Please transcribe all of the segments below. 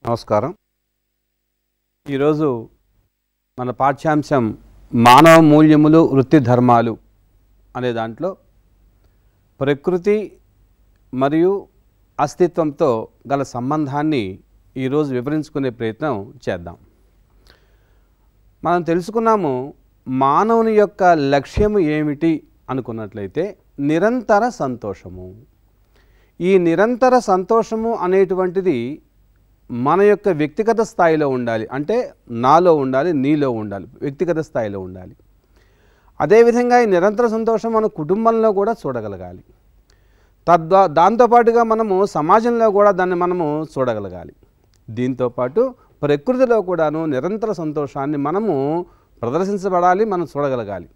నమస్కారం. ఈరోజు మన పాఠ్యాంశం మానవ మూల్యములు వృత్తి ధర్మాలు అనే దాంట్లో ప్రకృతి మరియు అస్తిత్వంతో గల సంబంధాన్ని ఈరోజు వివరించుకునే ప్రయత్నం చేద్దాం. మనం తెలుసుకున్నాము మానవుని యొక్క లక్ష్యము ఏమిటి అనుకున్నట్లయితే నిరంతర సంతోషము. ఈ నిరంతర సంతోషము అనేటువంటిది మన యొక్క వ్యక్తిగత స్థాయిలో ఉండాలి. అంటే నాలో ఉండాలి, నీలో ఉండాలి, వ్యక్తిగత స్థాయిలో ఉండాలి. అదేవిధంగా ఈ నిరంతర సంతోషం మన కుటుంబంలో కూడా చూడగలగాలి. దాంతోపాటుగా మనము సమాజంలో కూడా దాన్ని మనము చూడగలగాలి. దీంతోపాటు ప్రకృతిలో కూడాను నిరంతర సంతోషాన్ని మనము ప్రదర్శించబడాలి, మనం చూడగలగాలి.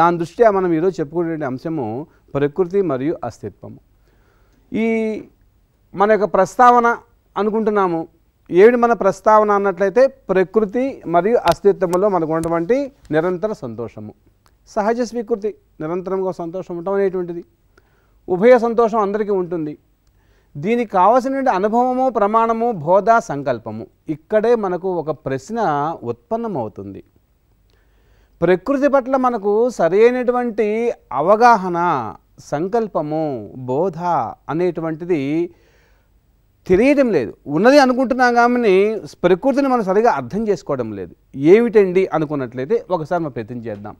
దాని దృష్ట్యా మనం ఈరోజు చెప్పుకునే అంశము ప్రకృతి మరియు అస్తిత్వము. ఈ మన యొక్క ప్రస్తావన అనుకుంటున్నాము. ఏమిటి మన ప్రస్తావన అన్నట్లయితే ప్రకృతి మరియు అస్తిత్వంలో మనకు ఉన్నటువంటి నిరంతర సంతోషము, సహజ స్వీకృతి, నిరంతరంగా సంతోషం ఉండటం అనేటువంటిది, ఉభయ సంతోషం అందరికీ ఉంటుంది. దీనికి కావలసినటువంటి అనుభవము, ప్రమాణము, బోధ, సంకల్పము. ఇక్కడే మనకు ఒక ప్రశ్న ఉత్పన్నమవుతుంది. ప్రకృతి పట్ల మనకు సరైనటువంటి అవగాహన, సంకల్పము, బోధ అనేటువంటిది తెలియడం లేదు. ఉన్నది అనుకుంటున్నాం కానీ ప్రకృతిని మనం సరిగా అర్థం చేసుకోవడం లేదు. ఏమిటండి అనుకున్నట్లయితే ఒకసారి మనం ప్రయత్నం చేద్దాం.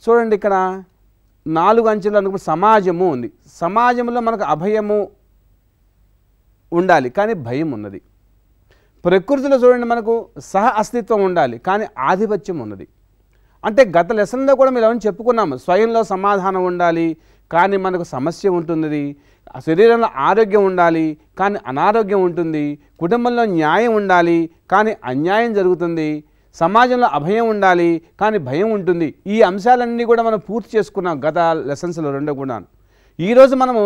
చూడండి, ఇక్కడ 4 అంచెలు అనుకున్న సమాజము ఉంది. సమాజంలో మనకు అభయము ఉండాలి కానీ భయం ఉన్నది. ప్రకృతిలో చూడండి మనకు సహ అస్తిత్వం ఉండాలి కానీ ఆధిపత్యం ఉన్నది. అంటే గత లెసన్లో కూడా మీరు ఏమని చెప్పుకున్నాము, స్వయంలో సమాధానం ఉండాలి కానీ మనకు సమస్య ఉంటుంది, శరీరంలో ఆరోగ్యం ఉండాలి కానీ అనారోగ్యం ఉంటుంది, కుటుంబంలో న్యాయం ఉండాలి కానీ అన్యాయం జరుగుతుంది, సమాజంలో అభయం ఉండాలి కానీ భయం ఉంటుంది. ఈ అంశాలన్నీ కూడా మనం పూర్తి చేసుకున్నాం గత లెసన్స్లో 2 కూడా. ఈరోజు మనము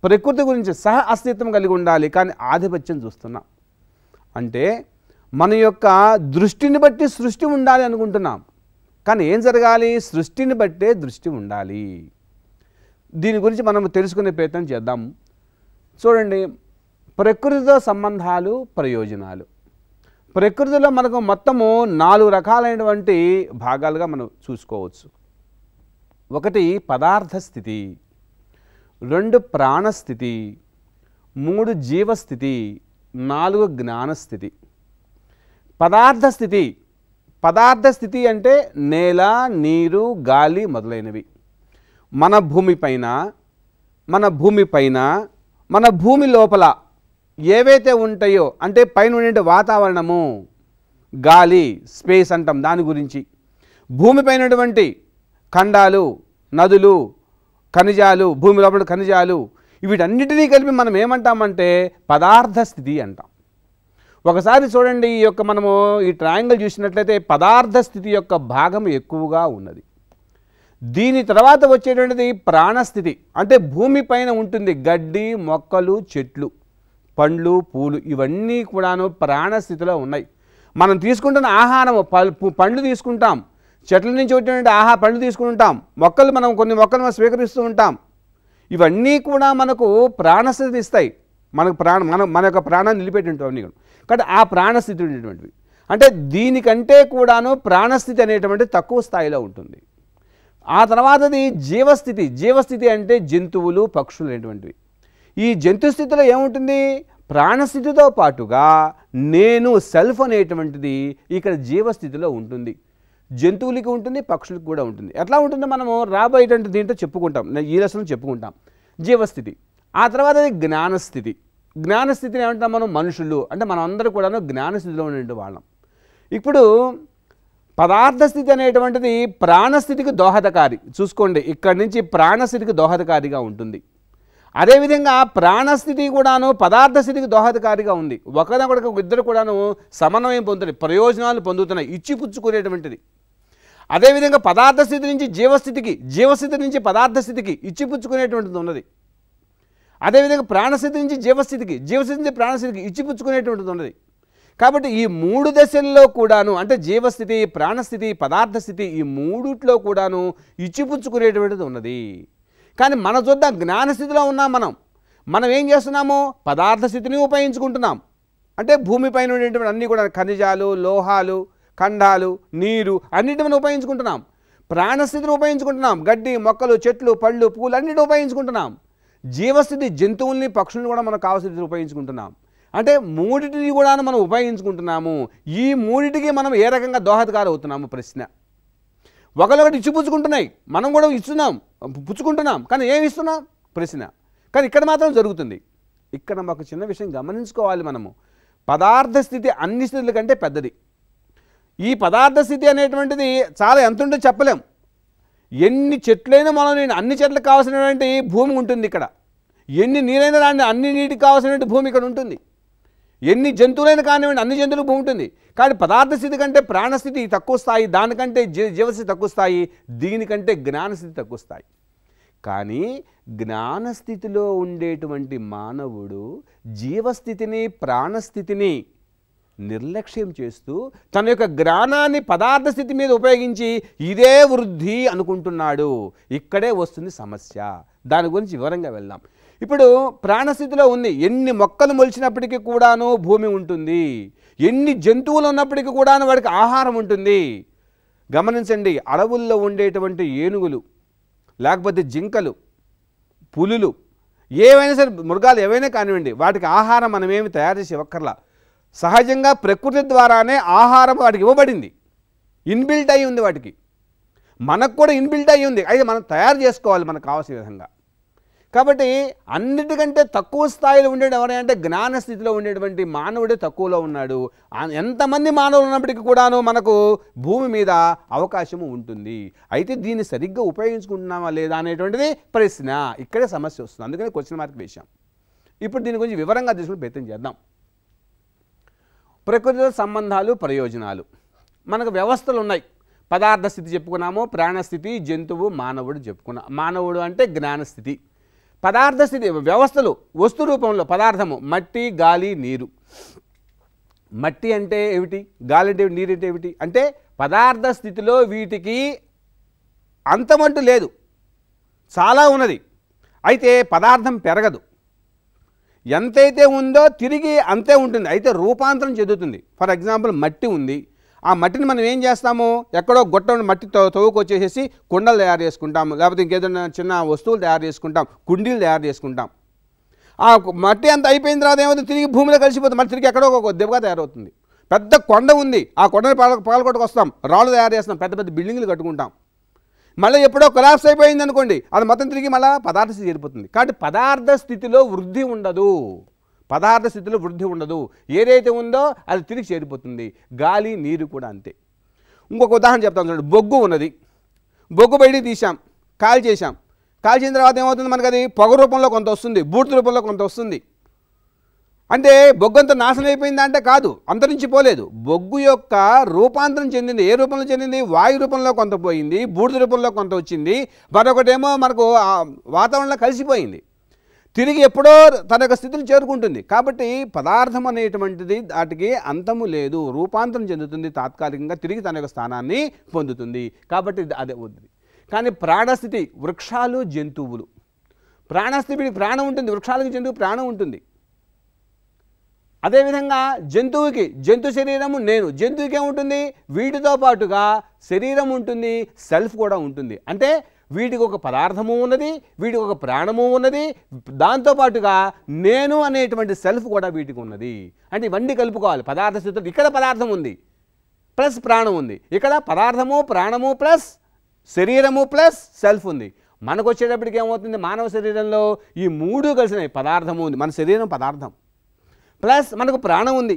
ప్రకృతి గురించి సహ అస్తిత్వం కలిగి ఉండాలి కానీ ఆధిపత్యం చూస్తున్నాం. అంటే మన యొక్క దృష్టిని బట్టి సృష్టి ఉండాలి అనుకుంటున్నాం కానీ ఏం జరగాలి? సృష్టిని బట్టే దృష్టి ఉండాలి. దీని గురించి మనం తెలుసుకునే ప్రయత్నం చేద్దాం. చూడండి, ప్రకృతితో సంబంధాలు, ప్రయోజనాలు. ప్రకృతిలో మనకు మొత్తము 4 రకాలైనటువంటి భాగాలుగా మనం చూసుకోవచ్చు. 1 పదార్థ స్థితి, 2 ప్రాణస్థితి, 3 జీవస్థితి, 4 జ్ఞానస్థితి. పదార్థ స్థితి, పదార్థ స్థితి అంటే నేల, నీరు, గాలి మొదలైనవి. మన భూమిపైన, మన భూమి లోపల ఏవైతే ఉంటాయో అంటే పైన ఉండే వాతావరణము, గాలి, స్పేస్ అంటాం దాని గురించి. భూమిపైన ఉన్నటువంటి ఖండాలు, నదులు, ఖనిజాలు, భూమి లోపల ఖనిజాలు, వీటన్నిటినీ కలిపి మనం ఏమంటామంటే పదార్థ స్థితి అంటాం. ఒకసారి చూడండి, ఈ యొక్క మనము ఈ ట్రయాంగిల్ చూసినట్లయితే పదార్థ స్థితి యొక్క భాగం ఎక్కువగా ఉన్నది. దీని తర్వాత వచ్చేటువంటిది ప్రాణస్థితి. అంటే భూమిపైన ఉంటుంది గడ్డి, మొక్కలు, చెట్లు, పండ్లు, పూలు, ఇవన్నీ కూడాను ప్రాణస్థితిలో ఉన్నాయి. మనం తీసుకుంటున్న ఆహారం, పండ్లు తీసుకుంటాం, చెట్ల నుంచి వచ్చేటువంటి పండ్లు తీసుకుంటాం, కొన్ని మొక్కలు మనం స్వీకరిస్తూ ఉంటాం. ఇవన్నీ కూడా మనకు ప్రాణస్థితి ఇస్తాయి. మనకు మన యొక్క ప్రాణాన్ని నిలిపేటువంటివి కాబట్టి ఆ ప్రాణస్థితి ఉండేటువంటివి. అంటే దీనికంటే కూడాను ప్రాణస్థితి అనేటువంటి తక్కువ స్థాయిలో ఉంటుంది. ఆ తర్వాతది జీవస్థితి. జీవస్థితి అంటే జంతువులు, పక్షులు అనేటువంటివి. ఈ జంతు స్థితిలో ఏముంటుంది? ప్రాణస్థితితో పాటుగా నేను, సెల్ఫ్ అనేటువంటిది ఇక్కడ జీవస్థితిలో ఉంటుంది. జంతువులకి ఉంటుంది, పక్షులకు కూడా ఉంటుంది. ఎట్లా ఉంటుందో మనము రాబోయేటువంటి దీంట్లో చెప్పుకుంటాం, ఈ లెసన్లో చెప్పుకుంటాం. జీవస్థితి. ఆ తర్వాత జ్ఞానస్థితి. జ్ఞానస్థితిని ఏమంటాం మనం? మనుషులు అంటే మనం అందరూ కూడాను జ్ఞానస్థితిలో ఉండే వాళ్ళం. ఇప్పుడు పదార్థ స్థితి అనేటువంటిది ప్రాణస్థితికి దోహదకారి. చూసుకోండి, ఇక్కడి నుంచి ప్రాణస్థితికి దోహదకారిగా ఉంటుంది. అదేవిధంగా ప్రాణస్థితి కూడాను పదార్థ స్థితికి దోహదకారిగా ఉంది. ఒకరికొకరికి ఇద్దరు కూడాను సమన్వయం పొందుతున్నాయి, ప్రయోజనాలు పొందుతున్నాయి, ఇచ్చిపుచ్చుకునేటువంటిది. అదేవిధంగా పదార్థ స్థితి నుంచి జీవస్థితికి, జీవస్థితి నుంచి పదార్థ స్థితికి ఇచ్చిపుచ్చుకునేటువంటిది ఉన్నది. అదేవిధంగా ప్రాణస్థితి నుంచి జీవస్థితికి, జీవస్థితి నుంచి ప్రాణస్థితికి ఇచ్చిపుచ్చుకునేటువంటిది ఉన్నది. కాబట్టి ఈ 3 దశల్లో కూడాను అంటే జీవస్థితి, ప్రాణస్థితి, పదార్థ స్థితి, ఈ 3లో కూడాను ఇచ్చిపుచ్చుకునేటువంటిది ఉన్నది. కానీ మన చూద్దాం జ్ఞానస్థితిలో ఉన్నాం. మనం ఏం చేస్తున్నాము? పదార్థ స్థితిని ఉపయోగించుకుంటున్నాం. అంటే భూమిపైన ఉండేటువంటి అన్నీ కూడా ఖనిజాలు, లోహాలు, ఖండాలు, నీరు అన్నిటిని మనం ఉపయోగించుకుంటున్నాం. ప్రాణస్థితిని ఉపయోగించుకుంటున్నాం. గడ్డి, మొక్కలు, చెట్లు, పళ్ళు, పూలు అన్నిటిని ఉపయోగించుకుంటున్నాం. జీవస్థితి జంతువుల్ని, పక్షుల్ని కూడా మనం కావాల్సిన ఉపయోగించుకుంటున్నాం. అంటే మూడిటిని కూడా మనం ఉపయోగించుకుంటున్నాము. ఈ మూడిటికి మనం ఏ రకంగా దోహదకారు అవుతున్నాము? ప్రశ్న. ఒకరొకటి ఇచ్చిపుచ్చుకుంటున్నాయి, మనం కూడా ఇస్తున్నాం, పుచ్చుకుంటున్నాం, కానీ ఏమి ఇస్తున్నాం? ప్రశ్న. కానీ ఇక్కడ మాత్రం జరుగుతుంది. ఇక్కడ ఒక చిన్న విషయం గమనించుకోవాలి మనము. పదార్థ స్థితి అన్ని స్థితుల కంటే పెద్దది. ఈ పదార్థ స్థితి అనేటువంటిది చాలా ఎంత ఉంటుందో చెప్పలేం. ఎన్ని చెట్లైనా మనం అన్ని చెట్లకు కావాల్సినటువంటి భూమి ఉంటుంది ఇక్కడ. ఎన్ని నీరైనా రాండి అన్ని నీటికి కావాల్సినటువంటి భూమి ఇక్కడ ఉంటుంది. ఎన్ని జంతువులైనా కానివ్వండి అన్ని జంతువులకు భూమి ఉంటుంది. కానీ పదార్థ స్థితి కంటే ప్రాణస్థితి తక్కువ స్థాయి, దానికంటే జీవస్థితి తక్కువ స్థాయి, దీనికంటే జ్ఞానస్థితి తక్కువ స్థాయి. కానీ జ్ఞానస్థితిలో ఉండేటువంటి మానవుడు జీవస్థితిని, ప్రాణస్థితిని నిర్లక్ష్యం చేస్తూ తన యొక్క జ్ఞానాన్ని పదార్థ స్థితి మీద ఉపయోగించి ఇదే వృద్ధి అనుకుంటున్నాడు. ఇక్కడే వస్తుంది సమస్య. దాని గురించి వివరంగా వెళ్దాం. ఇప్పుడు ప్రాణస్థితిలో ఉంది. ఎన్ని మొక్కలు మొలిచినప్పటికీ కూడాను భూమి ఉంటుంది. ఎన్ని జంతువులు ఉన్నప్పటికీ కూడాను వాడికి ఆహారం ఉంటుంది. గమనించండి, అడవుల్లో ఉండేటువంటి ఏనుగులు, లేకపోతే జింకలు, పులులు, ఏవైనా సరే మృగాలు ఏవైనా కానివ్వండి, వాటికి ఆహారం మనమేమి తయారు చేసి ఇవ్వక్కర్లా. సహజంగా ప్రకృతి ద్వారానే ఆహారం వాటికి ఇవ్వబడింది. ఇన్బిల్ట్ అయి ఉంది వాటికి. మనకు కూడా ఇన్బిల్ట్ అయి ఉంది. అయితే మనం తయారు చేసుకోవాలి మనకు కావాల్సిన విధంగా. కాబట్టి అన్నిటికంటే తక్కువ స్థాయిలో ఉండేది ఎవరంటే జ్ఞానస్థితిలో ఉండేటువంటి మానవుడే తక్కువలో ఉన్నాడు. ఎంతమంది మానవులు ఉన్నప్పటికీ కూడాను మనకు భూమి మీద అవకాశము ఉంటుంది. అయితే దీన్ని సరిగ్గా ఉపయోగించుకుంటున్నామా లేదా అనేటువంటిది ప్రశ్న. ఇక్కడే సమస్య వస్తుంది. అందుకని క్వశ్చన్ మార్క్ వేశాం. ఇప్పుడు దీని గురించి వివరంగా తీసుకుని ప్రయత్నం చేద్దాం. ప్రకృతితో సంబంధాలు, ప్రయోజనాలు. మనకు వ్యవస్థలు ఉన్నాయి. పదార్థ స్థితి చెప్పుకున్నాము, ప్రాణస్థితి, జంతువు, మానవుడు చెప్పుకున్నాం. మానవుడు అంటే జ్ఞానస్థితి. పదార్థ స్థితి వ్యవస్థలు వస్తు రూపంలో పదార్థము మట్టి, గాలి, నీరు. మట్టి అంటే ఏమిటి? గాలి అంటే నీరు అంటే ఏమిటి? అంటే పదార్థ స్థితిలో వీటికి అంతమంటూ లేదు, చాలా ఉన్నది. అయితే పదార్థం పెరగదు. ఎంతైతే ఉందో తిరిగి అంతే ఉంటుంది. అయితే రూపాంతరం చెందుతుంది. ఫర్ ఎగ్జాంపుల్ మట్టి ఉంది. ఆ మట్టిని మనం ఏం చేస్తాము? ఎక్కడో గొట్టం మట్టి తవ్వుకొచ్చేసేసి కుండలు తయారు చేసుకుంటాము, లేకపోతే ఇంకేదైనా చిన్న వస్తువులు తయారు చేసుకుంటాం, కుండీలు తయారు చేసుకుంటాం. ఆ మట్టి అంత అయిపోయిన తర్వాత ఏమవుతుంది? తిరిగి భూమిలో కలిసిపోతుంది. మళ్ళీ తిరిగి ఎక్కడో ఒక దెబ్బగా తయారవుతుంది. పెద్ద కొండ ఉంది, ఆ కొండని పగలగొట్టుకొస్తాం, రాళ్ళు తయారు చేస్తాం, పెద్ద పెద్ద బిల్డింగ్లు కట్టుకుంటాం. మళ్ళీ ఎప్పుడో కొలాప్స్ అయిపోయింది అనుకోండి, అది మొత్తం తిరిగి మళ్ళీ పదార్థ స్థితి చేరిపోతుంది. కాబట్టి పదార్థ స్థితిలో వృద్ధి ఉండదు. పదార్థ స్థితిలో వృద్ధి ఉండదు. ఏదైతే ఉందో అది తిరిగి చేరిపోతుంది. గాలి, నీరు కూడా అంతే. ఇంకొక ఉదాహరణ చెప్తాను చూడండి. బొగ్గు ఉన్నది. బొగ్గు బయటికి తీసాం, కాల్చేసాం. కాల్చిన తర్వాత ఏమవుతుంది? మనకు అది పొగ రూపంలో కొంత వస్తుంది, బూడిద రూపంలో కొంత వస్తుంది. అంటే బొగ్గు అంతా నాశనం అయిపోయిందా అంటే కాదు, అంతరించిపోలేదు. బొగ్గు యొక్క రూపాంతరం చెందింది. ఏ రూపంలో చెందింది? వాయు రూపంలో కొంత పోయింది, బూడిద రూపంలో కొంత వచ్చింది, మరొకటేమో మనకు వాతావరణంలో కలిసిపోయింది. తిరిగి ఎప్పుడో తన యొక్క స్థితిని చేరుకుంటుంది. కాబట్టి పదార్థం అనేటువంటిది వాటికి అంతము లేదు, రూపాంతరం చెందుతుంది, తాత్కాలికంగా తిరిగి తన యొక్క స్థానాన్ని పొందుతుంది. కాబట్టి అదే ఉంది. కానీ ప్రాణస్థితి, వృక్షాలు, జంతువులు. ప్రాణస్థితికి ప్రాణం ఉంటుంది, వృక్షాలకు జంతువు ప్రాణం ఉంటుంది. అదేవిధంగా జంతువుకి జంతు శరీరము నేను. జంతువుకి ఏముంటుంది? వీటితో పాటుగా శరీరం ఉంటుంది, సెల్ఫ్ కూడా ఉంటుంది. అంటే వీటికి ఒక పదార్థము ఉన్నది, వీటికి ఒక ప్రాణము ఉన్నది, దాంతోపాటుగా నేను అనేటువంటి సెల్ఫ్ కూడా వీటికి ఉన్నది. అంటే ఇవన్నీ కలుపుకోవాలి. పదార్థ స్థితిలో ఇక్కడ పదార్థం ఉంది ప్లస్ ప్రాణం ఉంది, ఇక్కడ పదార్థము, ప్రాణము ప్లస్ శరీరము ప్లస్ సెల్ఫ్ ఉంది. మనకు వచ్చేటప్పటికి ఏమవుతుంది? మానవ శరీరంలో ఈ మూడు కలిసినాయి. పదార్థము ఉంది, మన శరీరం పదార్థం, ప్లస్ మనకు ప్రాణం ఉంది.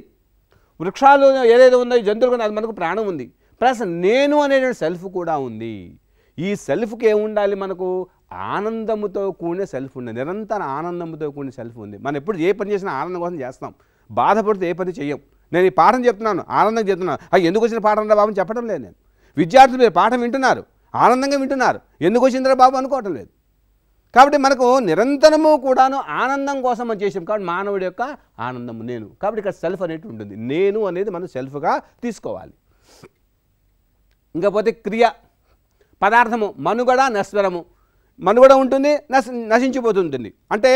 వృక్షాలు ఏదైతే ఉందో, జంతువులు అది మనకు ప్రాణం ఉంది, ప్లస్ నేను అనేటువంటి సెల్ఫ్ కూడా ఉంది. ఈ సెల్ఫ్కి ఏముండాలి? మనకు ఆనందముతో కూడిన సెల్ఫ్ ఉంది, నిరంతర ఆనందంతో కూడిన సెల్ఫ్ ఉంది. మనం ఎప్పుడు ఏ పని చేసినా ఆనందం కోసం చేస్తాం, బాధపడితే ఏ పని చెయ్యం. నేను ఈ పాఠం చెప్తున్నాను, ఆనందంగా చెప్తున్నాను. ఎందుకు వచ్చిన పాఠం రా బాబు చెప్పడం లేదు నేను. విద్యార్థులు మీరు పాఠం వింటున్నారు, ఆనందంగా వింటున్నారు, ఎందుకు వచ్చిందిరా బాబు అనుకోవటం లేదు. కాబట్టి మనకు నిరంతరము కూడాను ఆనందం కోసం మనం చేసాం. కాబట్టి మానవుడి యొక్క ఆనందము నేను. కాబట్టి ఇక్కడ సెల్ఫ్ అనేది ఉంటుంది. నేను అనేది మనం సెల్ఫ్గా తీసుకోవాలి. ఇంకపోతే క్రియ, పదార్థము, మనుగడ, నశ్వరము. మనుగడ ఉంటుంది, నశించిపోతుంటుంది. అంటే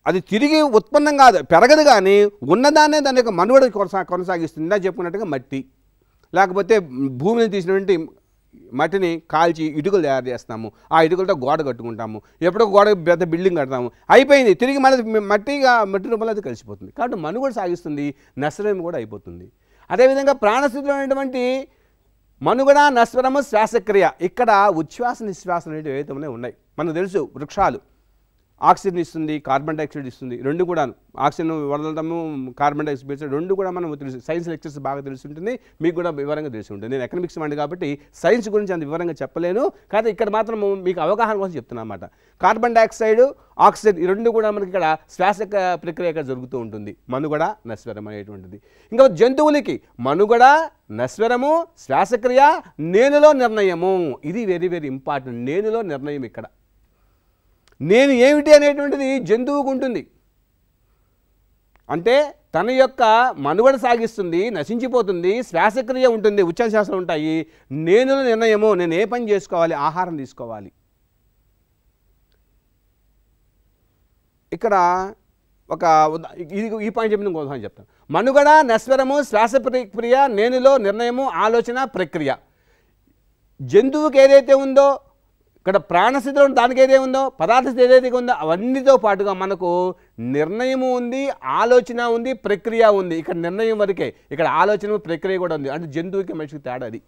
అది తిరిగి ఉత్పన్నం కాదు, పెరగదు, కానీ ఉన్నదాన్నే దాని యొక్క మనుగడ కొనసాగిస్తుంది. ఇందా చెప్పుకున్నట్టుగా మట్టి, లేకపోతే భూమిని తీసినటువంటి మట్టిని కాల్చి ఇటుకలు తయారు చేస్తాము, ఆ ఇటుకలతో గోడ కట్టుకుంటాము, ఎప్పుడో గోడ పెద్ద బిల్డింగ్ కడతాము, అయిపోయింది, తిరిగి మళ్ళీ మట్టి రూపంలో అది కలిసిపోతుంది. కాబట్టి మనుగడ సాగిస్తుంది, నశ్వరం కూడా అయిపోతుంది. అదేవిధంగా ప్రాణస్థితిలో ఉన్నటువంటి మనుగడ, నశ్వరము, శ్వాసక్రియ, ఇక్కడ ఉచ్ఛ్వాస నిశ్వాస అనేవి ఏవైతే ఉన్నాయి మనకు తెలుసు. వృక్షాలు ఆక్సిజన్ ఇస్తుంది, కార్బన్ డైఆక్సైడ్ ఇస్తుంది, రెండు కూడా. ఆక్సిజన్ వదలడము, కార్బన్ డైఆక్సైడ్ రెండు కూడా మనం తెలుసు. సైన్స్ లెక్చర్స్ బాగా తెలిసి ఉంటుంది, మీకు కూడా వివరంగా తెలిసి ఉంటుంది. నేను ఎకనామిక్స్ వాడిని కాబట్టి సైన్స్ గురించి అంత వివరంగా చెప్పలేను, కానీ ఇక్కడ మాత్రం మీకు అవగాహన కోసం చెప్తున్నా అన్నమాట. కార్బన్ డైఆక్సైడ్, ఆక్సిజన్ ఈ రెండు కూడా మనకి ఇక్కడ శ్వాస ప్రక్రియ ఇక్కడ జరుగుతూ ఉంటుంది, మనుగడ, నశ్వరం అనేటువంటిది. ఇంకా జంతువులకి మనుగడ, నశ్వరము, శ్వాసక్రియ, నేనులో నిర్ణయము, ఇది వెరీ వెరీ ఇంపార్టెంట్. నేనులో నిర్ణయం. ఇక్కడ నేను ఏమిటి అనేటువంటిది జంతువుకు ఉంటుంది. అంటే తన యొక్క మనుగడ సాగిస్తుంది, నశించిపోతుంది, శ్వాసక్రియ ఉంటుంది, ఉచ్ఛ్వాసాలు ఉంటాయి. నేనులో నిర్ణయము, నేను ఏ పని చేసుకోవాలి, ఆహారం తీసుకోవాలి. ఇక్కడ ఒక ఈ పాయింట్ చెప్పిన ఇంకోసారి చెప్తాను. మనుగడ, నశ్వరము, శ్వాస ప్రక్రియ, నేనులో నిర్ణయము, ఆలోచన, ప్రక్రియ. జంతువుకి ఏదైతే ఉందో, ఇక్కడ ప్రాణస్థితిలో దానికి ఏదైతే ఉందో, పదార్థ స్థితి ఏదైతే ఉందో, అవన్నీతో పాటుగా మనకు నిర్ణయము ఉంది, ఆలోచన ఉంది, ప్రక్రియ ఉంది. ఇక్కడ నిర్ణయం వరకే, ఇక్కడ ఆలోచన, ప్రక్రియ కూడా ఉంది. అంటే జంతువుకి మనిషికి తేడా అది.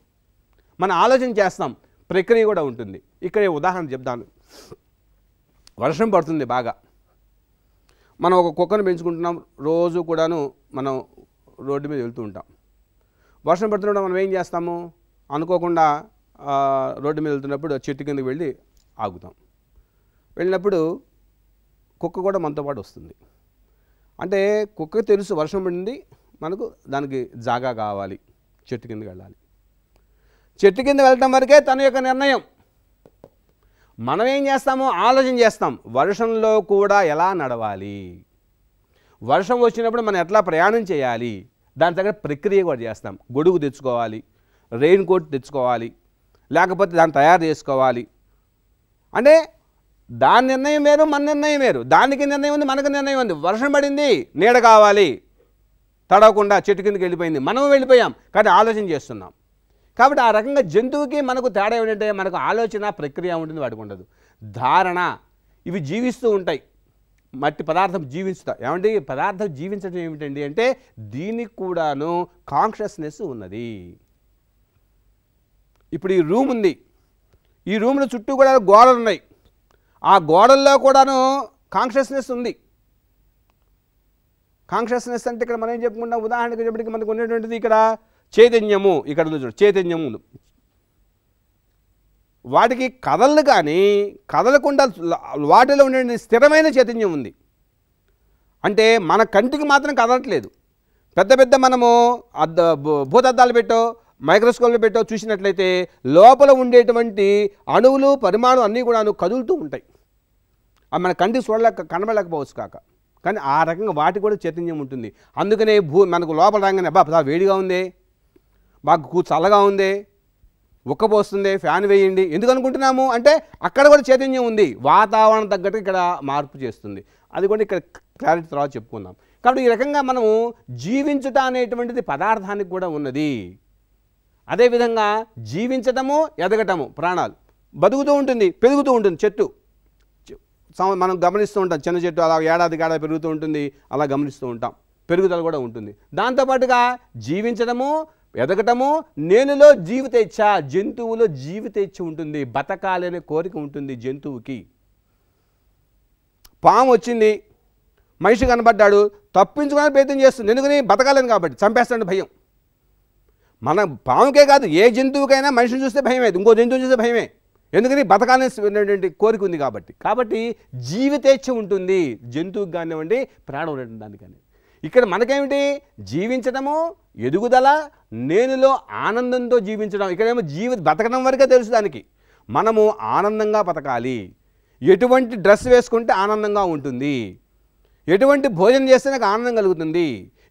మనం ఆలోచన చేస్తాం, ప్రక్రియ కూడా ఉంటుంది. ఇక్కడ ఉదాహరణ చెప్తాను. వర్షం పడుతుంది బాగా, మనం ఒక కుక్కను పెంచుకుంటున్నాం, రోజు కూడాను మనం రోడ్డు మీద వెళ్తూ ఉంటాం. వర్షం పడుతున్నప్పుడు మనం ఏం చేస్తాము, అనుకోకుండా రోడ్డు మీద వెళ్తున్నప్పుడు చెట్టు కిందకి వెళ్ళి ఆగుతాం. వెళ్ళినప్పుడు కుక్క కూడా మనతో పాటు వస్తుంది. అంటే కుక్కకి తెలుసు వర్షం పడింది, మనకు దానికి జాగా కావాలి, చెట్టు కిందకి వెళ్ళాలి. చెట్టు కింద వెళ్ళటం వరకే తన యొక్క నిర్ణయం. మనం ఏం చేస్తాము, ఆలోచన చేస్తాం, వర్షంలో కూడా ఎలా నడవాలి, వర్షం వచ్చినప్పుడు మనం ఎట్లా ప్రయాణం చేయాలి, దాని తగ్గ ప్రక్రియ కూడా చేస్తాం. గొడుగు తెచ్చుకోవాలి, రెయిన్ కోట్ తెచ్చుకోవాలి, లేకపోతే దాన్ని తయారు చేసుకోవాలి. అంటే దాని నిర్ణయం వేరు, మన నిర్ణయం వేరు. దానికి నిర్ణయం ఉంది, మనకు నిర్ణయం ఉంది. వర్షం పడింది, నీడ కావాలి, తడవకుండా చెట్టు కిందకి వెళ్ళిపోయింది, మనం వెళ్ళిపోయాం, కానీ ఆలోచన చేస్తున్నాం. కాబట్టి ఆ రకంగా జంతువుకి మనకు తేడా ఏమిటంటే, మనకు ఆలోచన, ప్రక్రియ ఉంటుంది, వాడికి ఉండదు. ధారణ, ఇవి జీవిస్తూ ఉంటాయి. మట్టి పదార్థం జీవిస్తా, ఏమంటే పదార్థం జీవించడం ఏమిటండి అంటే, దీనికి కూడాను కాన్షియస్నెస్ ఉన్నది. ఇప్పుడు ఈ రూమ్ ఉంది, ఈ రూమ్లో చుట్టూ కూడా గోడలు ఉన్నాయి, ఆ గోడల్లో కూడాను కాన్షియస్నెస్ ఉంది. కాన్షియస్నెస్ అంటే ఇక్కడ మనం ఏం చెప్పుకుంటాం, ఉదాహరణకి చెప్పడానికి మనకు ఉన్నటువంటిది ఇక్కడ చైతన్యము, ఇక్కడ ఉంది చూడు, చైతన్యము. వాటికి కదలలు కానీ కదలకుండా వాటిలో ఉండే స్థిరమైన చైతన్యం ఉంది. అంటే మన కంటికి మాత్రం కదలట్లేదు. పెద్ద పెద్ద మనము భూతద్దాలు పెట్టో, మైక్రోస్కోప్లో పెట్టో చూసినట్లయితే లోపల ఉండేటువంటి అణువులు, పరిమాణం అన్నీ కూడా కదులుతూ ఉంటాయి. అవి మన కంటికి కనబడలేకపోవచ్చు కాక, కానీ ఆ రకంగా వాటికి కూడా చైతన్యం ఉంటుంది. అందుకనే మనకు లోపల రాగానే బాగా వేడిగా ఉంది, బాగా చల్లగా ఉంది, ఉక్కపోస్తుంది, ఫ్యాన్ వేయండి ఎందుకు అనుకుంటున్నాము అంటే, అక్కడ కూడా చైతన్యం ఉంది. వాతావరణం తగ్గట్టు ఇక్కడ మార్పు చేస్తుంది. అది కూడా ఇక్కడ క్లారిటీ తర్వాత చెప్పుకుందాం. కాబట్టి ఈ రకంగా మనము జీవించుట అనేటువంటిది పదార్థానికి కూడా ఉన్నది. అదేవిధంగా జీవించటము, ఎదగటము, ప్రాణాలు బతుకుతూ ఉంటుంది, పెరుగుతూ ఉంటుంది. చెట్టు మనం గమనిస్తూ ఉంటాం, చిన్న చెట్టు అలా ఏడాది పెరుగుతూ ఉంటుంది, అలా గమనిస్తూ ఉంటాం. పెరుగుదల కూడా ఉంటుంది. దాంతోపాటుగా జీవించడము, ఎదగటము, నేనులో జీవితేచ్ఛ, జంతువులో జీవితేచ్ఛ ఉంటుంది, బతకాలనే కోరిక ఉంటుంది జంతువుకి. పాము వచ్చింది, మనిషి కనబడ్డాడు, తప్పించుకోవడానికి ప్రయత్నం చేస్తుంది. ఎందుకని, బతకాలని కాబట్టి, చంపేస్తాడు భయం. మన పాముకే కాదు, ఏ జంతువుకైనా మనిషిని చూస్తే భయమే, ఇంకో జంతువు చూస్తే భయమే. ఎందుకని, బతకాలని కోరిక ఉంది కాబట్టి జీవితేచ్ఛ ఉంటుంది జంతువుకి కానివ్వండి, ప్రాణం ఉన్నటువంటి దానికి కానీ. ఇక్కడ మనకేమిటి, జీవించడము, ఎదుగుదల, నేనులో ఆనందంతో జీవించడం. ఇక్కడేమో బతకడం వరకే తెలుసు దానికి. మనము ఆనందంగా బతకాలి, ఎటువంటి డ్రెస్ వేసుకుంటే ఆనందంగా ఉంటుంది, ఎటువంటి భోజనం చేస్తే నాకు ఆనందం కలుగుతుంది,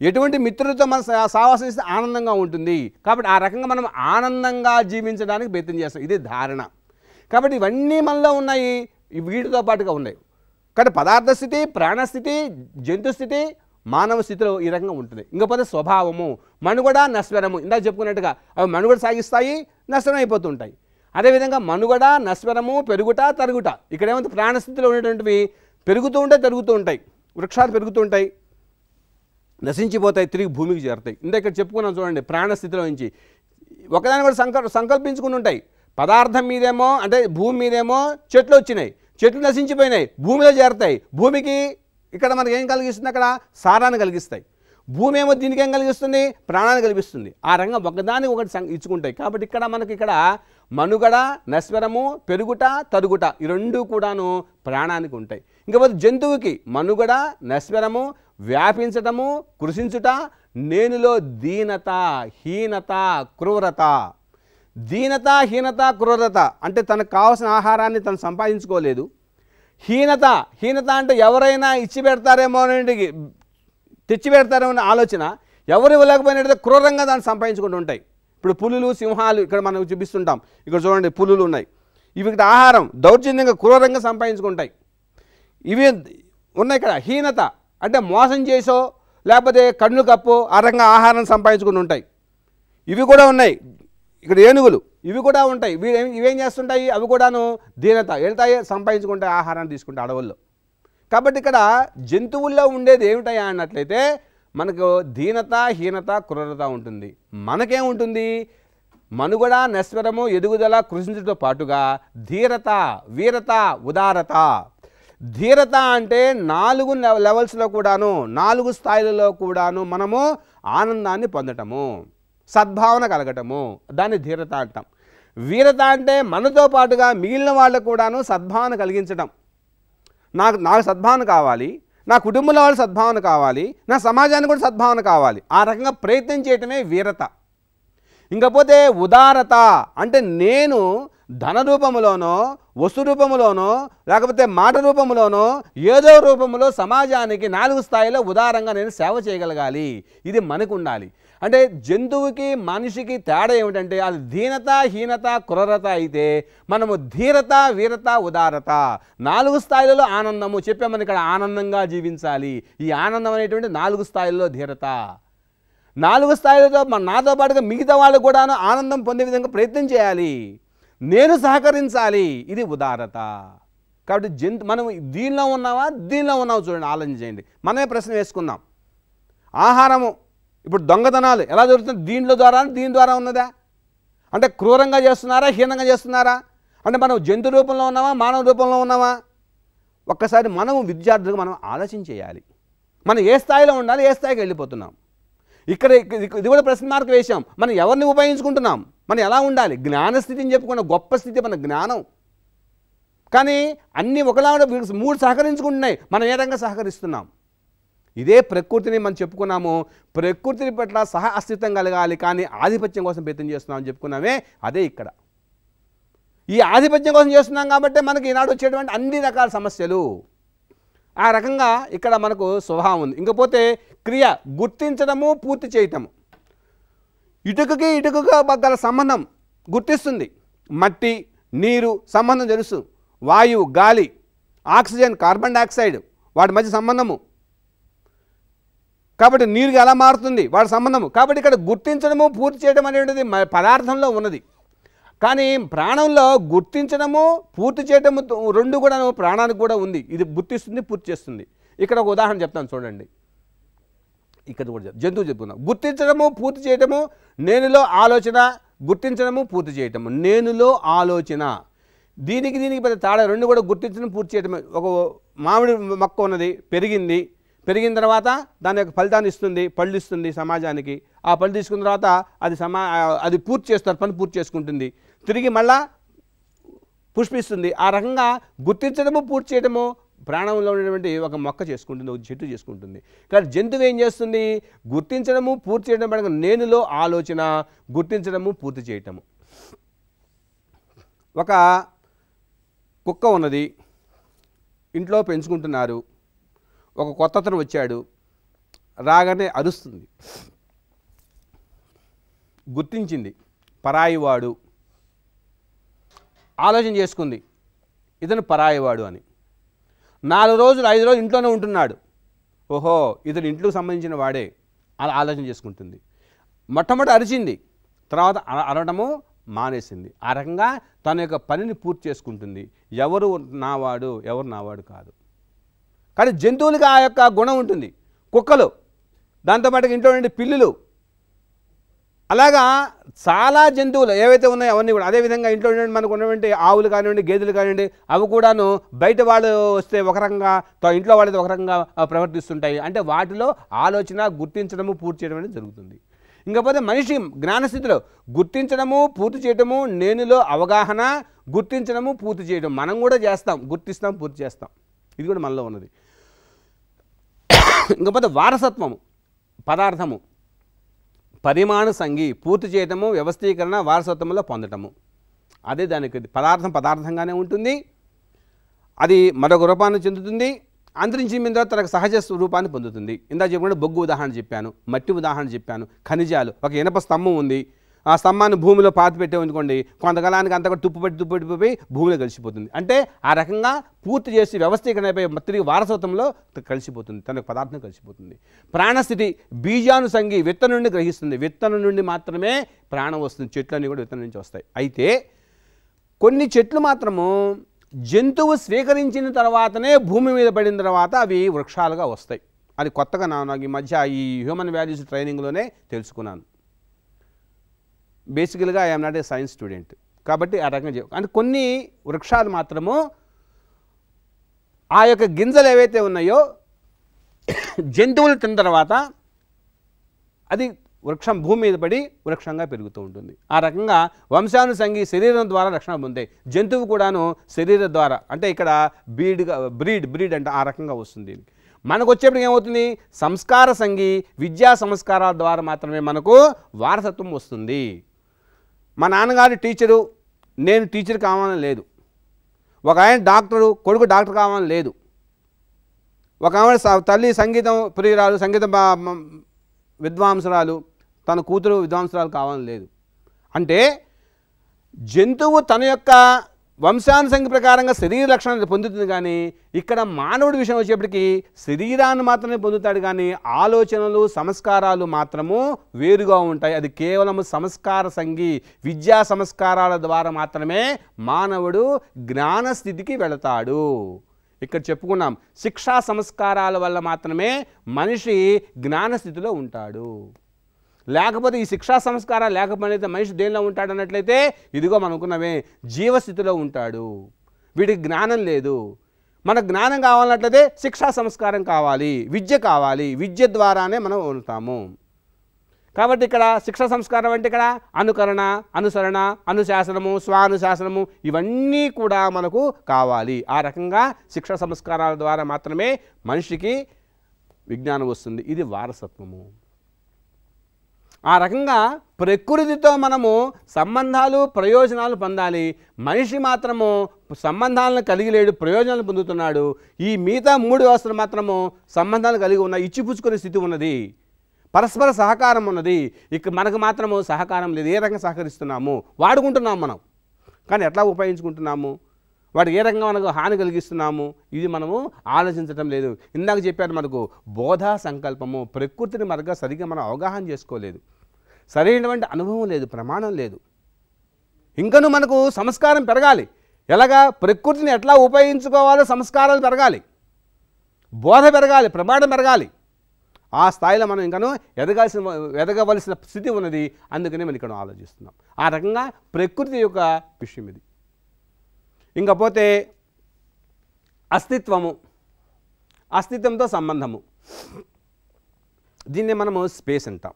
ఎటువంటి మిత్రులతో మన సావాసం చేస్తే ఆనందంగా ఉంటుంది. కాబట్టి ఆ రకంగా మనం ఆనందంగా జీవించడానికి ప్రయత్నం చేస్తాం. ఇది ధారణ. కాబట్టి ఇవన్నీ మనలో ఉన్నాయి, వీటితో పాటుగా ఉన్నాయి. కానీ పదార్థ స్థితి, ప్రాణస్థితి, జంతు స్థితి, మానవ స్థితిలో ఈ రకంగా ఉంటుంది. ఇంకపోతే స్వభావము, మనుగడ, నశ్వరము. ఇందాక చెప్పుకున్నట్టుగా అవి మనుగడ సాగిస్తాయి, నశ్వరం అయిపోతుంటాయి. అదేవిధంగా మనుగడ, నశ్వరము, పెరుగుట, తరుగుట. ఇక్కడ ఏమంటే ప్రాణస్థితిలో ఉండేటువంటివి పెరుగుతూ ఉంటాయి, తరుగుతూ ఉంటాయి. వృక్షాలు పెరుగుతూ ఉంటాయి, నశించిపోతాయి, తిరిగి భూమికి చేరుతాయి. ఇందా ఇక్కడ చెప్పుకున్నాం చూడండి, ప్రాణస్థితిలో నుంచి ఒకదాని కూడా సంకల్పించుకుని ఉంటాయి. పదార్థం మీదేమో అంటే భూమి మీదేమో చెట్లు వచ్చినాయి, చెట్లు నశించిపోయినాయి, భూమిలో చేరుతాయి. భూమికి ఇక్కడ మనకి ఏం కలిగిస్తుంది? అక్కడ సారాన్ని కలిగిస్తాయి. భూమి ఏమో దీనికి ఏం కలిగిస్తుంది? ప్రాణాన్ని కల్పిస్తుంది. ఆ రంగం ఒకదానికి ఒకటి ఇచ్చుకుంటాయి. కాబట్టి ఇక్కడ మనకి ఇక్కడ మనుగడ, నశ్వరము, పెరుగుట, తరుగుట ఈ రెండు కూడాను ప్రాణానికి ఉంటాయి. ఇంకపోతే జంతువుకి మనుగడ, నశ్వరము, వ్యాపించటము, కృషించుట, నేనులో దీనత, హీనత, క్రూరత. దీనత, హీనత, క్రూరత అంటే తనకు కావాల్సిన ఆహారాన్ని తను సంపాదించుకోలేదు. హీనత, హీనత అంటే ఎవరైనా ఇచ్చి పెడతారేమో అని తెచ్చి పెడతారేమో అనే ఆలోచన. ఎవరు ఇవ్వలేకపోయినట్టు క్రూరంగా దాన్ని సంపాదించుకుంటూ ఉంటాయి. ఇప్పుడు పులులు, సింహాలు ఇక్కడ మనం చూపిస్తుంటాం. ఇక్కడ చూడండి పులులు ఉన్నాయి. ఇవి ఇక్కడ ఆహారం దౌర్జన్యంగా క్రూరంగా సంపాదించుకుంటాయి. ఇవి ఉన్నాయి. ఇక్కడ హీనత అంటే మోసం చేసో లేకపోతే కన్ను కప్పో ఆ రకంగా ఆహారం సంపాదించుకుని ఉంటాయి. ఇవి కూడా ఉన్నాయి. ఇక్కడ ఏనుగులు ఇవి కూడా ఉంటాయి. ఇవేం చేస్తుంటాయి? అవి కూడాను దీనత వెళ్తాయి, సంపాదించుకుంటాయి, ఆహారాన్ని తీసుకుంటాయి అడవుల్లో. కాబట్టి ఇక్కడ జంతువుల్లో ఉండేది ఏమిటయా అన్నట్లయితే మనకు దీనత, హీనత, క్రూరత ఉంటుంది. మనకేముంటుంది? మనుగడ, నశ్వరము, ఎదుగుదల, కృషించడంతో పాటుగా ధీరత, వీరత, ఉదారత. ధీరత అంటే 4 లెవెల్స్లో కూడాను, 4 స్థాయిలలో కూడాను మనము ఆనందాన్ని పొందటము, సద్భావన కలగటము, దాన్ని ధీరత అంటాం. వీరత అంటే మనతో పాటుగా మిగిలిన వాళ్ళకు కూడాను సద్భావన కలిగించడం. నాకు సద్భావన కావాలి, నా కుటుంబంలో వాళ్ళు సద్భావన కావాలి, నా సమాజానికి కూడా సద్భావన కావాలి. ఆ రకంగా ప్రయత్నం చేయటమే వీరత. ఇంకపోతే ఉదారత అంటే నేను ధన రూపంలోనో, వస్తు రూపంలోనో, లేకపోతే మాట రూపంలోనో, ఏదో రూపంలో సమాజానికి 4 స్థాయిలో ఉదారంగా నేను సేవ చేయగలగాలి. ఇది మనకు ఉండాలి. అంటే జంతువుకి మనిషికి తేడా ఏమిటంటే అది దీనత, హీనత, క్రూరత అయితే మనము ధీరత, వీరత, ఉదారత 4 స్థాయిలలో ఆనందము చెప్పామని. ఇక్కడ ఆనందంగా జీవించాలి. ఈ ఆనందం అనేటువంటి 4 స్థాయిల్లో ధీరత. 4 స్థాయిలతో నాతో పాటుగా మిగతా వాళ్ళు కూడాను ఆనందం పొందే విధంగా ప్రయత్నం చేయాలి, నేను సహకరించాలి. ఇది ఉదారత. కాబట్టి మనం దీనిలో ఉన్నావా, దీనిలో ఉన్నావా చూడండి, ఆలోచన చేయండి. మనమే ప్రశ్న వేసుకుందాం. ఆహారము ఇప్పుడు దొంగతనాలు ఎలా జరుగుతుంది? దీని ద్వారా ఉన్నదా? అంటే క్రూరంగా చేస్తున్నారా, హీనంగా చేస్తున్నారా? అంటే మనం జంతు రూపంలో ఉన్నావా, మానవ రూపంలో ఉన్నావా? ఒక్కసారి మనం విద్యార్థులకు మనం ఆలోచన చేయాలి. మనం ఏ స్థాయిలో ఉండాలి, ఏ స్థాయికి వెళ్ళిపోతున్నాం? ఇక్కడ ఇది కూడా ప్రశ్న మార్క్ వేసాం. మనం ఎవరిని ఉపయోగించుకుంటున్నాం, మనం ఎలా ఉండాలి? జ్ఞానస్థితిని చెప్పుకున్న గొప్ప స్థితి మన జ్ఞానం. కానీ అన్నీ ఒకలా 3 సహకరించుకుంటున్నాయి. మనం ఏ రకంగా సహకరిస్తున్నాం? ఇదే ప్రకృతిని మనం చెప్పుకున్నాము. ప్రకృతిని పట్ల సహ అస్తిత్వం కలగాలి, కానీ ఆధిపత్యం కోసం ప్రయత్నం చేస్తున్నామని చెప్పుకున్నామే. అదే ఇక్కడ ఈ ఆధిపత్యం కోసం చేస్తున్నాం కాబట్టి మనకి ఈనాడు వచ్చేటువంటి అన్ని రకాల సమస్యలు. ఆ రకంగా ఇక్కడ మనకు స్వభావం ఉంది. ఇంకపోతే క్రియ గుర్తించడము, పూర్తి చేయటము. ఇటుకకి ఇటుకగా గల సంబంధం గుర్తిస్తుంది. మట్టి, నీరు సంబంధం తెలుసు. వాయువు, గాలి, ఆక్సిజన్, కార్బన్ డైఆక్సైడ్ వాటి మధ్య సంబంధము. కాబట్టి నీరుగా ఎలా మారుతుంది వాటి సంబంధము. కాబట్టి ఇక్కడ గుర్తించడము, పూర్తి చేయడం అనేటువంటిది పదార్థంలో ఉన్నది. కానీ ప్రాణంలో గుర్తించడము, పూర్తి చేయడము 2 కూడా ప్రాణానికి కూడా ఉంది. ఇది గుర్తిస్తుంది, పూర్తి చేస్తుంది. ఇక్కడ ఒక ఉదాహరణ చెప్తాను చూడండి. ఇక్కడ కూడా జంతువు చెప్పుకున్నాం. గుర్తించడము, పూర్తి చేయటము, నేనులో ఆలోచన. గుర్తించడము, పూర్తి చేయటము, నేనులో ఆలోచన. దీనికి పెద్ద తేడా. 2 కూడా గుర్తించడం, పూర్తి చేయటం. ఒక మామిడి మొక్క ఉన్నది, పెరిగిన తర్వాత దాని యొక్క ఫలితాన్ని ఇస్తుంది, పళ్ళు ఇస్తుంది సమాజానికి. ఆ పళ్ళు తీసుకున్న తర్వాత అది పూర్తి చేస్తారు, పని పూర్తి చేసుకుంటుంది, తిరిగి మళ్ళా పుష్పిస్తుంది. ఆ రకంగా గుర్తించడము, పూర్తి చేయడము ప్రాణంలో ఉన్నటువంటి ఒక మొక్క చేసుకుంటుంది, ఒక చెట్టు చేసుకుంటుంది. కానీ జంతువు ఏం చేస్తుంది? గుర్తించడము, పూర్తి చేయడం పడక నేనులో ఆలోచన, గుర్తించడము, పూర్తి చేయటము. ఒక కుక్క ఉన్నది, ఇంట్లో పెంచుకుంటున్నారు. ఒక కొత్త అతను వచ్చాడు, రాగానే అరుస్తుంది. గుర్తించింది పరాయివాడు, ఆలోచన చేసుకుంది ఇతను పరాయివాడు అని. 4 రోజులు 5 రోజులు ఇంట్లోనే ఉంటున్నాడు. ఓహో, ఇతను ఇంట్లోకి సంబంధించిన వాడే అలా ఆలోచన చేసుకుంటుంది. మొట్టమొదటి అరిచింది, తర్వాత అరవడము మానేసింది. ఆ రకంగా తన యొక్క పనిని పూర్తి చేసుకుంటుంది. ఎవరు నావాడు, ఎవరు నావాడు కాదు. కానీ జంతువులకి ఆ యొక్క గుణం ఉంటుంది. కుక్కలు, దాంతోపాటు ఇంట్లో ఉండే పిల్లులు, అలాగా చాలా జంతువులు ఏవైతే ఉన్నాయో అవన్నీ కూడా. అదేవిధంగా ఇంట్లో మనకు ఉన్నటువంటి ఆవులు కానివ్వండి, గేదెలు కానివ్వండి, అవి కూడాను బయట వాళ్ళు వస్తే ఒక రకంగా, ఇంట్లో వాళ్ళది ఒక రకంగా ప్రవర్తిస్తుంటాయి. అంటే వాటిలో ఆలోచన, గుర్తించడము, పూర్తి చేయడం అనేది జరుగుతుంది. ఇంకపోతే మనిషి జ్ఞానస్థితిలో గుర్తించడము, పూర్తి చేయడము, నేనులో అవగాహన, గుర్తించడము, పూర్తి చేయడం మనం కూడా చేస్తాం, గుర్తిస్తాం, పూర్తి చేస్తాం. ఇది కూడా మనలో ఉన్నది. ఇంకపోతే వారసత్వము, పదార్థము, పరిమాణ సంఘి, పూర్తి చేయటము, వ్యవస్థీకరణ, వారసత్వంలో పొందటము. అదే దానికి పదార్థంగానే ఉంటుంది. అది మరొక రూపాన్ని చెందుతుంది. అంతరించిన మీద తనకు సహజ రూపాన్ని పొందుతుంది. ఇందా చెప్పకుండా బొగ్గు ఉదాహరణ చెప్పాను, మట్టి ఉదాహరణ చెప్పాను, ఖనిజాలు. ఒక ఇనప స్తంభం ఉంది, ఆ స్తంభాన్ని భూమిలో పాతి పెట్టామనుకోండి, కొంతకాలానికి అంతా కూడా తుప్పుపెట్టి భూమిలో కలిసిపోతుంది. అంటే ఆ రకంగా పూర్తి చేసి వ్యవస్థీకరణ అయిపోయి తిరిగి వారసత్వంలో కలిసిపోతుంది, తనకు పదార్థం కలిసిపోతుంది. ప్రాణస్థితి, బీజానుసంగి, విత్తనం నుండి గ్రహిస్తుంది. విత్తనం నుండి మాత్రమే ప్రాణం వస్తుంది. చెట్లన్నీ కూడా విత్తనం నుంచి వస్తాయి. అయితే కొన్ని చెట్లు మాత్రము జంతువు స్వీకరించిన తర్వాతనే భూమి మీద పడిన తర్వాత అవి వృక్షాలుగా వస్తాయి. అది కొత్తగా నాకు ఈ మధ్య ఈ హ్యూమన్ వాల్యూస్ ట్రైనింగ్లోనే తెలుసుకున్నాను. బేసికల్గా I'm not a science student కాబట్టి ఆ రకంగా అంటే కొన్ని వృక్షాలు మాత్రము ఆ యొక్క గింజలు ఏవైతే ఉన్నాయో జంతువులు తిన్న తర్వాత అది వృక్షం భూమి మీద పడి వృక్షంగా పెరుగుతూ ఉంటుంది. ఆ రకంగా వంశానుసంగి శరీరం ద్వారా రక్షణ పొందే జంతువు కూడాను శరీరం ద్వారా, అంటే ఇక్కడ బ్రీడ్ అంటే ఆ రకంగా వస్తుంది. మనకు వచ్చేప్పటికి ఏమవుతుంది, సంస్కార సంగి, విద్యా సంస్కారాల ద్వారా మాత్రమే మనకు వారసత్వం వస్తుంది. మా నాన్నగారు టీచరు, నేను టీచర్ కావాలని లేదు. ఒక ఆయన డాక్టరు, కొడుకు డాక్టర్ కావాలని లేదు. ఒక ఆవిడ తల్లి సంగీతం ప్రియురాలు, సంగీత విద్వాంసురాలు, తన కూతురు విద్వాంసురాలు కావాలని లేదు. అంటే జంతువు తన యొక్క వంశానుసంగి ప్రకారంగా శరీర లక్షణాలు పొందుతుంది. కానీ ఇక్కడ మానవుడి విషయం వచ్చేప్పటికీ శరీరాన్ని మాత్రమే పొందుతాడు, కానీ ఆలోచనలు, సంస్కారాలు మాత్రము వేరుగా ఉంటాయి. అది కేవలం సంస్కార సంగి, విద్యా సంస్కారాల ద్వారా మాత్రమే మానవుడు జ్ఞానస్థితికి వెళతాడు. ఇక్కడ చెప్పుకున్నాం, శిక్షా సంస్కారాల వల్ల మాత్రమే మనిషి జ్ఞానస్థితిలో ఉంటాడు. లేకపోతే ఈ శిక్షా సంస్కారాలు లేకపోతే మనిషి దేనిలో ఉంటాడు అన్నట్లయితే ఇదిగో మనం అనుకున్నవే జీవస్థితిలో ఉంటాడు. వీడికి జ్ఞానం లేదు. మనకు జ్ఞానం కావాలన్నట్లయితే శిక్షా సంస్కారం కావాలి, విద్య కావాలి. విద్య ద్వారానే మనం ఉంటాము. కాబట్టి ఇక్కడ శిక్షా సంస్కారం అంటే ఇక్కడ అనుకరణ, అనుసరణ, అనుశాసనము, స్వానుశాసనము ఇవన్నీ కూడా మనకు కావాలి. ఆ రకంగా శిక్షా సంస్కారాల ద్వారా మాత్రమే మనిషికి విజ్ఞానం వస్తుంది. ఇది వారసత్వము. ఆ రకంగా ప్రకృతితో మనము సంబంధాలు, ప్రయోజనాలు పొందాలి. మనిషి మాత్రము సంబంధాలను కలిగి లేడు, ప్రయోజనాలు పొందుతున్నాడు. ఈ మిగతా 3 వ్యవస్థలు మాత్రము సంబంధాలు కలిగి ఉన్న ఇచ్చిపుచ్చుకునే స్థితి ఉన్నది, పరస్పర సహకారం ఉన్నది. ఇక మనకు మాత్రము సహకారం లేదు. ఏ రకంగా సహకరిస్తున్నాము, వాడుకుంటున్నాము మనం, కానీ ఎట్లా ఉపయోగించుకుంటున్నాము, వాటికి ఏ రకంగా మనకు హాని కలిగిస్తున్నాము, ఇది మనము ఆలోచించటం లేదు. ఇందాక చెప్పాను, మనకు బోధా సంకల్పము, ప్రకృతిని మనగా సరిగ్గా మనం అవగాహన చేసుకోలేదు, సరైనటువంటి అనుభవం లేదు, ప్రమాణం లేదు. ఇంకను మనకు సంస్కారం పెరగాలి. ఎలాగా, ప్రకృతిని ఎట్లా ఉపయోగించుకోవాలో సంస్కారాలు పెరగాలి, బోధ పెరగాలి, ప్రమాణం పెరగాలి. ఆ స్థాయిలో మనం ఇంకను ఎదగవలసిన స్థితి ఉన్నది. అందుకనే మనం ఇక్కడ ఆలోచిస్తున్నాం. ఆ రకంగా ప్రకృతి యొక్క విషయం ఇది. ఇంకపోతే అస్తిత్వము, అస్తిత్వంతో సంబంధము, దీన్ని మనము స్పేస్ అంటాం.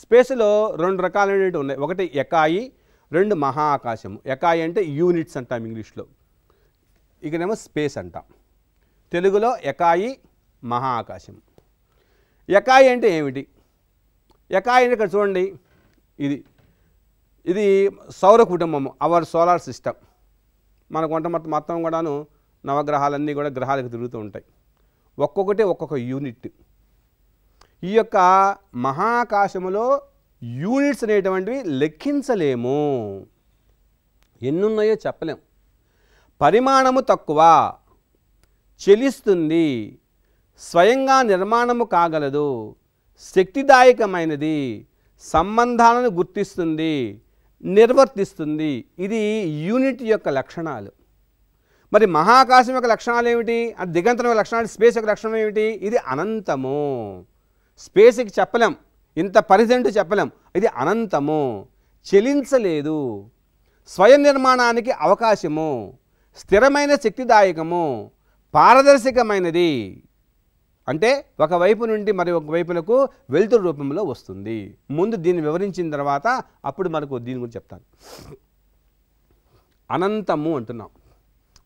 స్పేస్లో 2 రకాలైనవి ఉన్నాయి. ఒకటి ఎకాయి, 2 మహాకాశము. ఎకాయి అంటే యూనిట్స్ అంటాం ఇంగ్లీష్లో, ఇక్కడేమో స్పేస్ అంటాం. తెలుగులో ఎకాయి, మహాకాశము. ఎకాయి అంటే ఏమిటి? ఎకాయి అంటే ఇక్కడ చూడండి, ఇది సౌర కుటుంబము, అవర్ సోలార్ సిస్టమ్. మనకు మొత్తం కూడాను నవగ్రహాలన్నీ కూడా గ్రహాలకు తిరుగుతూ ఉంటాయి. ఒక్కొక్కటి ఒక్కొక్క యూనిట్. ఈ యొక్క మహాకాశములో యూనిట్స్ అనేటువంటివి లెక్కించలేము, ఎన్నున్నాయో చెప్పలేము. పరిమాణము తక్కువ, చెలిస్తుంది, స్వయంగా నిర్మాణము కాగలదు, శక్తిదాయకమైనది, సంబంధాలను గుర్తిస్తుంది, నిర్వర్తిస్తుంది. ఇది యూనిట్ యొక్క లక్షణాలు. మరి మహాకాశం యొక్క లక్షణాలు ఏమిటి? అది దిగంతరం యొక్క లక్షణాలు, స్పేస్ యొక్క లక్షణం ఏమిటి? ఇది అనంతము. స్పేస్కి చెప్పలేం, ఇంత పరిధి అంటూ చెప్పలేం. ఇది అనంతము, చెలించలేదు, స్వయం నిర్మాణానికి అవకాశము, స్థిరమైన శక్తిదాయకము, పారదర్శకమైనది. అంటే ఒకవైపు నుండి మరి ఒక వైపులకు వెలుతురు రూపంలో వస్తుంది. ముందు దీన్ని వివరించిన తర్వాత అప్పుడు మనకు దీని గురించి చెప్తాను. అనంతము అంటున్నాం,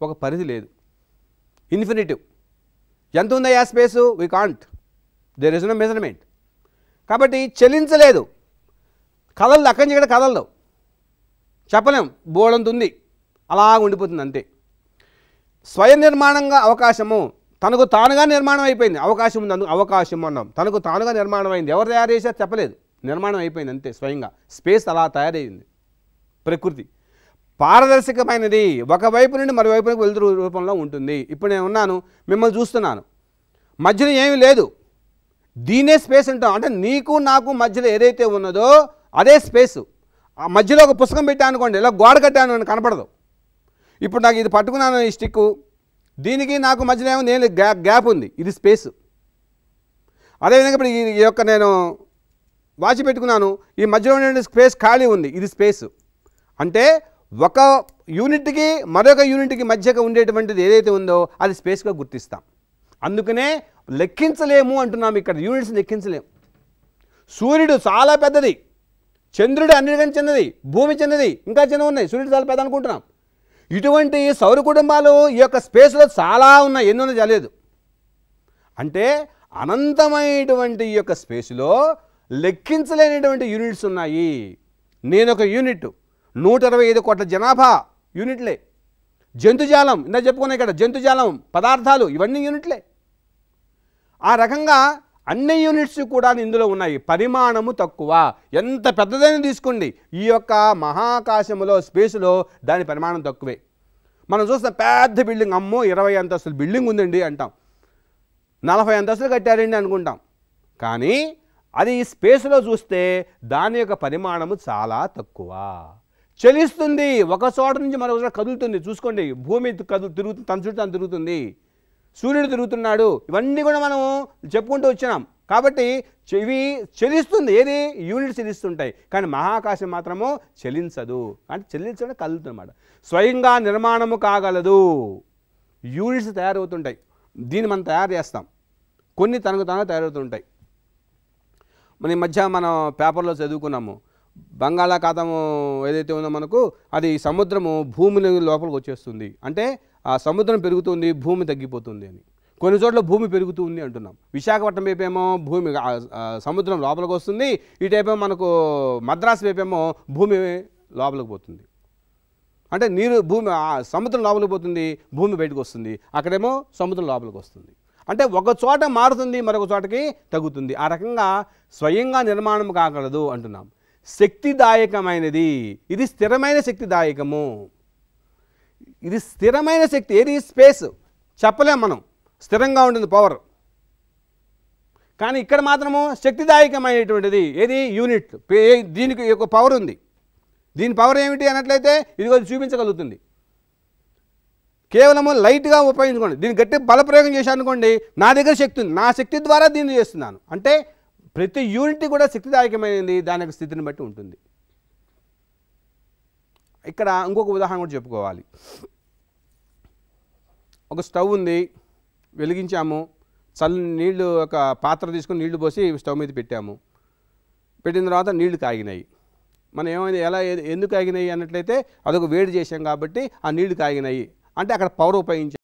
ఒక పరిధి లేదు, ఇన్ఫినిటివ్. ఎంత ఉందయ్యా space? We can't, there is no measurement. కాబట్టి చెలించలేదు, కదలదు, అక్కడి నుంచి ఇక్కడ కదలదు, చెప్పలేం, బోడంత ఉంది, అలా ఉండిపోతుంది అంతే. స్వయం నిర్మాణంగా అవకాశము, తనకు తానుగా నిర్మాణం అయిపోయింది. అవకాశం ఉంది, అందుకు అవకాశం అన్నాం. తనకు తానుగా నిర్మాణం అయింది. ఎవరు తయారు చేశారు చెప్పలేదు, నిర్మాణం అయిపోయింది అంతే. స్వయంగా స్పేస్ అలా తయారైంది, ప్రకృతి. పారదర్శకమైనది, ఒకవైపు నుండి మరోవైపుకి వెలుతురు రూపంలో ఉంటుంది. ఇప్పుడు నేను ఉన్నాను, మిమ్మల్ని చూస్తున్నాను, మధ్యలో ఏమీ లేదు, దీనే స్పేస్ అంటాం. అంటే నీకు నాకు మధ్యలో ఏదైతే ఉన్నదో అదే స్పేసు. ఆ మధ్యలో ఒక పుస్తకం పెట్టాను అనుకోండి, ఇలా గోడ కట్టాను అని కనపడదు. ఇప్పుడు నాకు ఇది పట్టుకున్నాను, ఈ స్టిక్కు, దీనికి నాకు మధ్యలో ఏమో నేను గ్యాప్ ఉంది, ఇది స్పేసు. అదేవిధంగా ఇప్పుడు ఈ యొక్క నేను వాచ్ పెట్టుకున్నాను, ఈ మధ్యలో ఉండే స్పేస్ ఖాళీ ఉంది, ఇది స్పేసు. అంటే ఒక యూనిట్కి మరొక యూనిట్కి మధ్యగా ఉండేటువంటిది ఏదైతే ఉందో అది స్పేస్గా గుర్తిస్తాం. అందుకనే లెక్కించలేము అంటున్నాం. ఇక్కడ యూనిట్స్ లెక్కించలేము. సూర్యుడు చాలా పెద్దది, చంద్రుడు అన్నిటికంటే చిన్నది, భూమి చిన్నది, ఇంకా చిన్నవి ఉన్నాయి, సూర్యుడు చాలా పెద్ద అనుకుంటున్నాం. ఇటువంటి సౌర కుటుంబాలు ఈ యొక్క స్పేస్లో చాలా ఉన్నాయి, ఎన్నో తెలియదు. అంటే అనంతమైనటువంటి ఈ యొక్క స్పేస్లో లెక్కించలేనటువంటి యూనిట్స్ ఉన్నాయి. నేను ఒక యూనిట్, 125 కోట్ల జనాభా యూనిట్లే. జంతుజాలం, ఇందా చెప్పుకున్నాయి ఇక్కడ, జంతుజాలం, పదార్థాలు, ఇవన్నీ యూనిట్లే. ఆ రకంగా అన్ని యూనిట్స్ కూడా ఇందులో ఉన్నాయి. పరిమాణము తక్కువ. ఎంత పెద్దదైనా తీసుకోండి, ఈ యొక్క మహాకాశములో స్పేస్లో దాని పరిమాణం తక్కువే. మనం చూస్తాం పెద్ద బిల్డింగ్, అమ్మో 20 అంతస్తుల బిల్డింగ్ ఉందండి అంటాం, 40 అంతస్తులు కట్టారండి అనుకుంటాం. కానీ అది ఈ స్పేస్లో చూస్తే దాని యొక్క పరిమాణము చాలా తక్కువ. చలిస్తుంది, ఒక చోట నుంచి మరొక చోట కదులుతుంది. చూసుకోండి, భూమి తిరుగుతుంది, తన చుట్టూ తను తిరుగుతుంది, సూర్యుడు తిరుగుతున్నాడు, ఇవన్నీ కూడా మనం చెప్పుకుంటూ వచ్చినాం. కాబట్టి ఇవి చలిస్తుంది, ఏది యూనిట్ చలిస్తుంటాయి. కానీ మహాకాశం మాత్రము చలించదు. అంటే చలించడం కదులుతుందన్నమాట. స్వయంగా నిర్మాణము కాగలదు. యూనిట్స్ తయారవుతుంటాయి, దీన్ని మనం తయారు చేస్తాం, కొన్ని తనకు తాను తయారవుతుంటాయి. మన ఈ మధ్య మనం పేపర్లో చదువుకున్నాము, బంగాళాఖాతము ఏదైతే ఉందో మనకు, అది సముద్రము భూమి లోపలికి వచ్చేస్తుంది. అంటే ఆ సముద్రం పెరుగుతుంది, భూమి తగ్గిపోతుంది అని. కొన్ని చోట్ల భూమి పెరుగుతుంది అంటున్నాం. విశాఖపట్నం వైపేమో భూమి సముద్రం లోపలికి వస్తుంది, ఇటైపేమో మనకు మద్రాసు వైపేమో భూమి లోపలికి పోతుంది. అంటే నీరు భూమి సముద్రం లోపలికి పోతుంది, భూమి బయటకు వస్తుంది, అక్కడేమో సముద్రం లోపలికి వస్తుంది. అంటే ఒక చోట మారుతుంది, మరొక చోటకి తగ్గుతుంది. ఆ రకంగా స్వయంగా నిర్మాణం కాగలదు అంటున్నాం. శక్తిదాయకమైనది, ఇది స్థిరమైన శక్తిదాయకము. ఇది స్థిరమైన శక్తి. ఏది? స్పేస్. చెప్పలేం మనం, స్థిరంగా ఉంటుంది పవర్. కానీ ఇక్కడ మాత్రము శక్తిదాయకమైనటువంటిది. ఏది? యూనిట్. దీనికి ఒక పవర్ ఉంది. దీని పవర్ ఏమిటి అన్నట్లయితే ఇదిగో చూపించగలుగుతుంది. కేవలము లైట్గా ఉపయోగించుకోండి. దీన్ని గట్టి బలప్రయోగం చేశాను అనుకోండి, నా దగ్గర శక్తి ఉంది, నా శక్తి ద్వారా దీన్ని చేస్తున్నాను. అంటే ప్రతి యూనిట్ కూడా శక్తిదాయకమైనది, దాని యొక్క స్థితిని బట్టి ఉంటుంది. ఇక్కడ ఇంకొక ఉదాహరణ కూడా చెప్పుకోవాలి. ఒక స్టవ్ ఉంది, వెలిగించాము, నీళ్లు ఒక పాత్ర తీసుకొని నీళ్లు పోసి స్టవ్ మీద పెట్టాము. పెట్టిన తర్వాత నీళ్లు కాగినాయి. మనం ఏమైంది, ఎందుకు కాగినాయి అన్నట్లయితే అదొక వేడి చేసాం కాబట్టి ఆ నీళ్లు కాగినాయి. అంటే అక్కడ పవర్ ఉపయోగించాం.